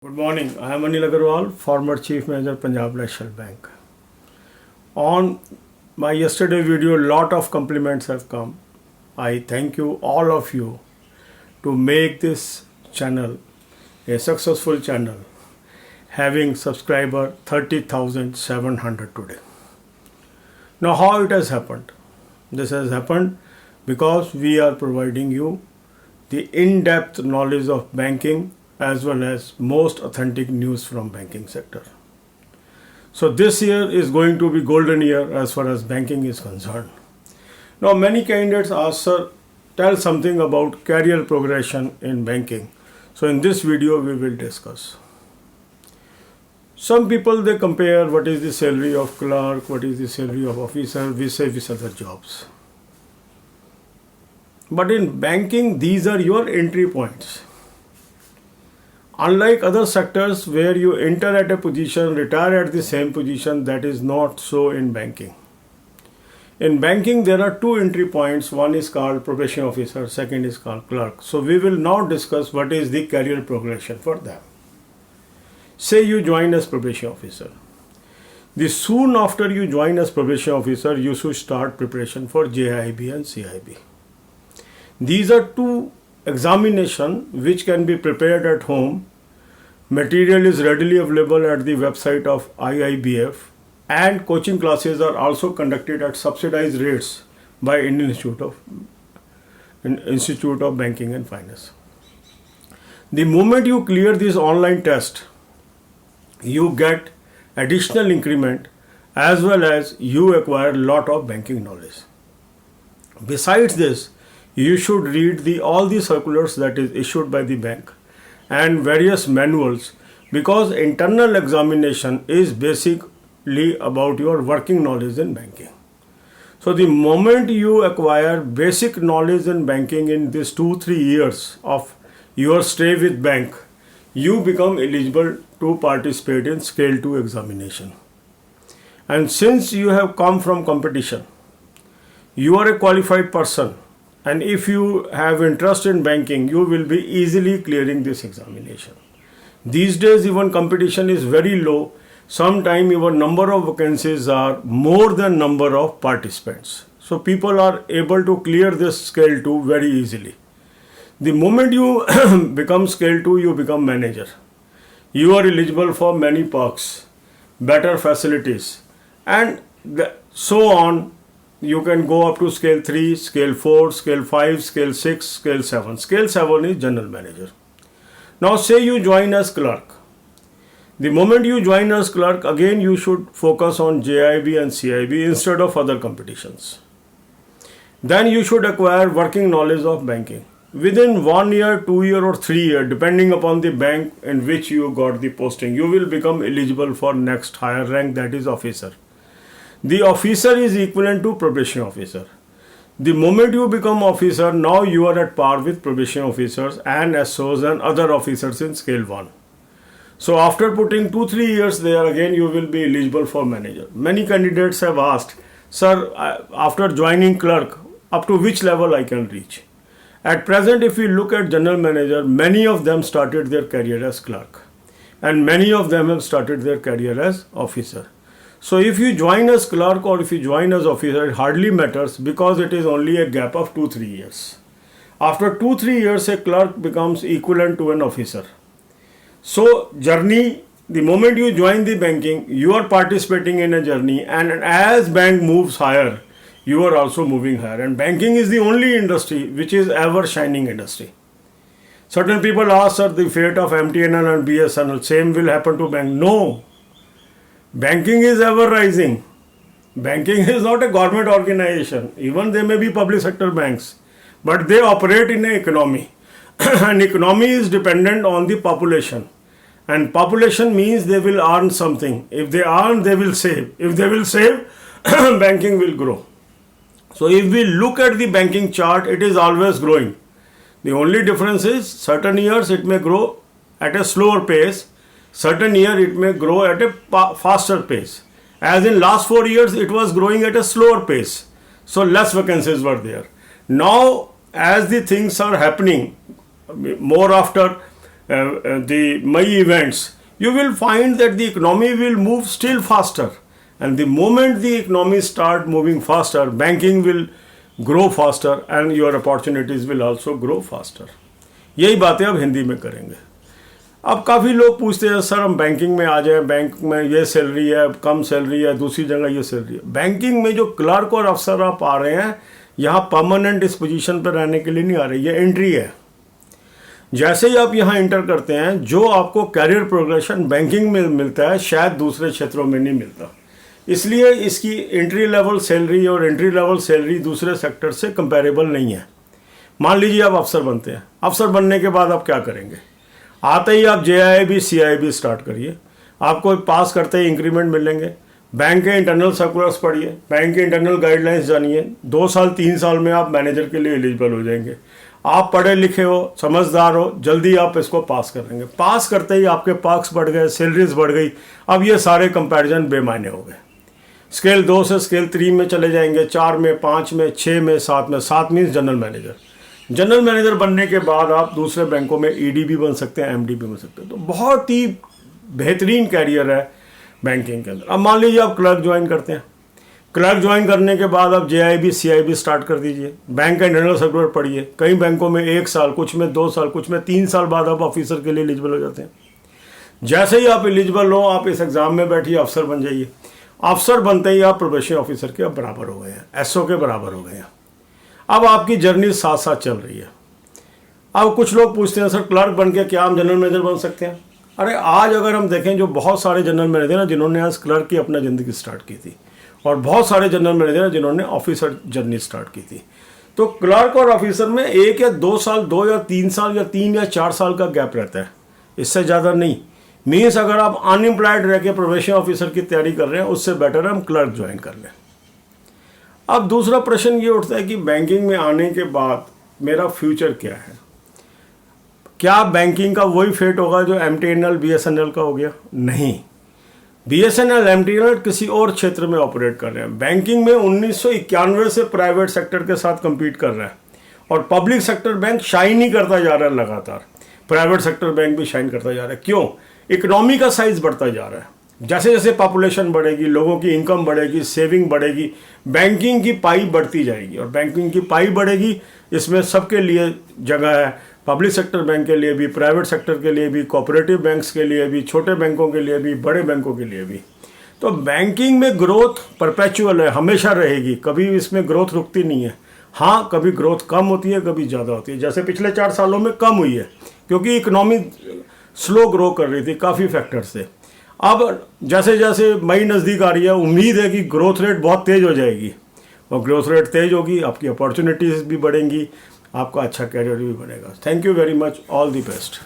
Good morning. I am Anil Agarwal, former Chief Manager, Punjab National Bank. On my yesterday video, lot of compliments have come. I thank you, all of you, to make this channel a successful channel, having subscriber 30,700 today. Now, how it has happened? This has happened because we are providing you the in-depth knowledge of banking as well as most authentic news from banking sector. So this year is going to be golden year as far as banking is concerned. Now many candidates ask, sir, tell something about career progression in banking. So in this video we will discuss. Some people, they compare what is the salary of clerk, what is the salary of officer with other jobs. But in banking, these are your entry points. Unlike other sectors where you enter at a position, retire at the same position, that is not so in banking. In banking, there are two entry points. One is called probation officer, second is called clerk. So we will now discuss what is the career progression for them. Say you join as probation officer. Soon after you join as probation officer, you should start preparation for JIB and CIB. These are two examinations which can be prepared at home. Material is readily available at the website of IIBF, and coaching classes are also conducted at subsidized rates by Indian Institute of Banking and Finance. The moment you clear this online test, you get additional increment as well as you acquire lot of banking knowledge. Besides this, you should read all the circulars that is issued by the bank and various manuals, because internal examination is basically about your working knowledge in banking. So the moment you acquire basic knowledge in banking in these 2-3 years of your stay with bank, you become eligible to participate in Scale 2 examination. And since you have come from competition, you are a qualified person, and if you have interest in banking, you will be easily clearing this examination. These days, even competition is very low. Sometimes even number of vacancies are more than number of participants. So people are able to clear this Scale 2 very easily. The moment you become Scale 2, you become manager. You are eligible for many perks, better facilities, and so on. You can go up to Scale 3, Scale 4, Scale 5, Scale 6, Scale 7. Scale 7 is General Manager. Now say you join as clerk. The moment you join as clerk, again you should focus on JIB and CIB instead of other competitions. Then you should acquire working knowledge of banking. Within 1 year, 2 year or 3 year, depending upon the bank in which you got the posting, you will become eligible for next higher rank, that is officer. The officer is equivalent to probation officer. The moment you become officer, now you are at par with probation officers and SOs and other officers in Scale 1. So after putting 2-3 years there, again you will be eligible for manager. Many candidates have asked, sir, after joining clerk, up to which level I can reach? At present, if we look at general manager, many of them started their career as clerk, and many of them have started their career as officer. So if you join as clerk or if you join as officer, it hardly matters, because it is only a gap of 2-3 years. After 2-3 years, a clerk becomes equivalent to an officer. So journey, the moment you join the banking, you are participating in a journey, and as bank moves higher, you are also moving higher. And banking is the only industry which is ever shining industry. Certain people ask, sir, the fate of MTNL and BSNL, same will happen to bank. No. Banking is ever rising. Banking is not a government organization. Even they may be public sector banks, but they operate in an economy. And economy is dependent on the population. And population means they will earn something. If they earn, they will save. If they will save, banking will grow. So if we look at the banking chart, it is always growing. The only difference is certain years it may grow at a slower pace. Certain year it may grow at a faster pace. As in last 4 years, it was growing at a slower pace. So less vacancies were there. Now, as the things are happening, more after the May events, you will find that the economy will move still faster. And the moment the economy start moving faster, banking will grow faster and your opportunities will also grow faster. यही बातें अब हिंदी में करेंगे. अब काफ़ी लोग पूछते हैं सर हम बैंकिंग में आ जाएं, बैंक में ये सैलरी है, कम सैलरी है, दूसरी जगह ये सैलरी है. बैंकिंग में जो क्लर्क और अफसर आप आ रहे हैं, यहाँ परमानेंट इस पोजीशन पर रहने के लिए नहीं आ रही, ये एंट्री है. जैसे ही आप यहाँ इंटर करते हैं, जो आपको कैरियर प्रोग्रेशन बैंकिंग में मिलता है शायद दूसरे क्षेत्रों में नहीं मिलता. इसलिए इसकी एंट्री लेवल सैलरी और एंट्री लेवल सैलरी दूसरे सेक्टर से कंपेरेबल नहीं है. मान लीजिए आप अफसर बनते हैं, अफसर बनने के बाद आप क्या करेंगे? आते ही आप JIB CIB स्टार्ट करिए, आपको पास करते ही इंक्रीमेंट मिलेंगे. बैंक के इंटरनल सर्कुलर्स पढ़िए, बैंक के इंटरनल गाइडलाइंस जानिए. 2 साल 3 साल में आप मैनेजर के लिए एलिजिबल हो जाएंगे. आप पढ़े लिखे हो, समझदार हो, जल्दी आप इसको पास करेंगे. पास करते ही आपके पार्क्स बढ़ गए, सैलरीज बढ़ गई. अब ये सारे कंपैरिजन बेमायने हो गए. स्केल 2 से स्केल 3 में चले जाएंगे, 4 में, 5 में, 6 में, 7 में. 7 means general manager. General manager बनने के बाद आप दूसरे बैंकों में ED भी बन सकते हैं, MD भी बन सकते हैं. तो बहुत ही बेहतरीन कैरियर है बैंकिंग के अंदर. अब मान लीजिए आप क्लर्क ज्वाइन करते हैं. क्लर्क ज्वाइन करने के बाद आप JIB CIB स्टार्ट कर दीजिए. बैंक का इंटरनल सर्कुलर पढ़िए. कई बैंकों में 1 साल, कुछ में 2 साल, कुछ में 3 साल बाद आप ऑफिसर के लिए एलिजिबल हो जाते हैं. जैसे ही आप एलिजिबल हो, आप इस एग्जाम में बैठिए, अफसर बन जाइए. अफसर बनते ही आप प्रोबेशन ऑफिसर के बराबर हो गए हैं, SO के बराबर हो गए हैं. अब आपकी जर्नी साथ साथ चल रही है. अब कुछ लोग पूछते हैं सर क्लर्क बन के क्या हम जनरल मैनेजर बन सकते हैं? अरे आज अगर हम देखें, जो बहुत सारे जनरल मैनेजर हैं जिन्होंने आज क्लर्क की अपना ज़िंदगी स्टार्ट की थी, और बहुत सारे जनरल मैनेजर हैं जिन्होंने ऑफिसर जर्नी स्टार्ट की थी. तो क्लर्क और ऑफिसर में 1 या 2 साल, 2 या 3 साल या 3 या 4 साल का गैप रहता है, इससे ज़्यादा नहीं. मीन्स अगर आप अनएम्प्लॉयड रह के प्रोबेशन ऑफिसर की तैयारी कर रहे हैं, उससे बेटर है हम क्लर्क ज्वाइन कर लें. अब दूसरा प्रश्न ये उठता है कि बैंकिंग में आने के बाद मेरा फ्यूचर क्या है? क्या बैंकिंग का वही फेट होगा जो MTNL BSNL का हो गया? नहीं. BSNL MTNL किसी और क्षेत्र में ऑपरेट कर रहे हैं. बैंकिंग में 1991 से प्राइवेट सेक्टर के साथ compete कर रहा है, और पब्लिक सेक्टर बैंक शाइन ही करता जा रहा है लगातार. प्राइवेट सेक्टर बैंक भी शाइन करता जा रहा है. क्यों? इकोनॉमी का साइज बढ़ता जा रहा है. जैसे जैसे पॉपुलेशन बढ़ेगी, लोगों की इनकम बढ़ेगी, सेविंग बढ़ेगी, बैंकिंग की पाई बढ़ती जाएगी. और बैंकिंग की पाई बढ़ेगी, इसमें सबके लिए जगह है. पब्लिक सेक्टर बैंक के लिए भी, प्राइवेट सेक्टर के लिए भी, कोऑपरेटिव बैंक्स के लिए भी, छोटे बैंकों के लिए भी, बड़े बैंकों के लिए भी. तो बैंकिंग में ग्रोथ परपेचुअल है, हमेशा रहेगी. कभी इसमें ग्रोथ रुकती नहीं है. हाँ, कभी ग्रोथ कम होती है, कभी ज़्यादा होती है. जैसे पिछले 4 सालों में कम हुई है क्योंकि इकोनॉमी स्लो ग्रो कर रही थी काफ़ी फैक्टर से. अब जैसे जैसे मई नज़दीक आ रही है, उम्मीद है कि ग्रोथ रेट बहुत तेज़ हो जाएगी, और ग्रोथ रेट तेज़ होगी, आपकी अपॉर्चुनिटीज़ भी बढ़ेंगी, आपका अच्छा कैरियर भी बनेगा. Thank you very much. All the best.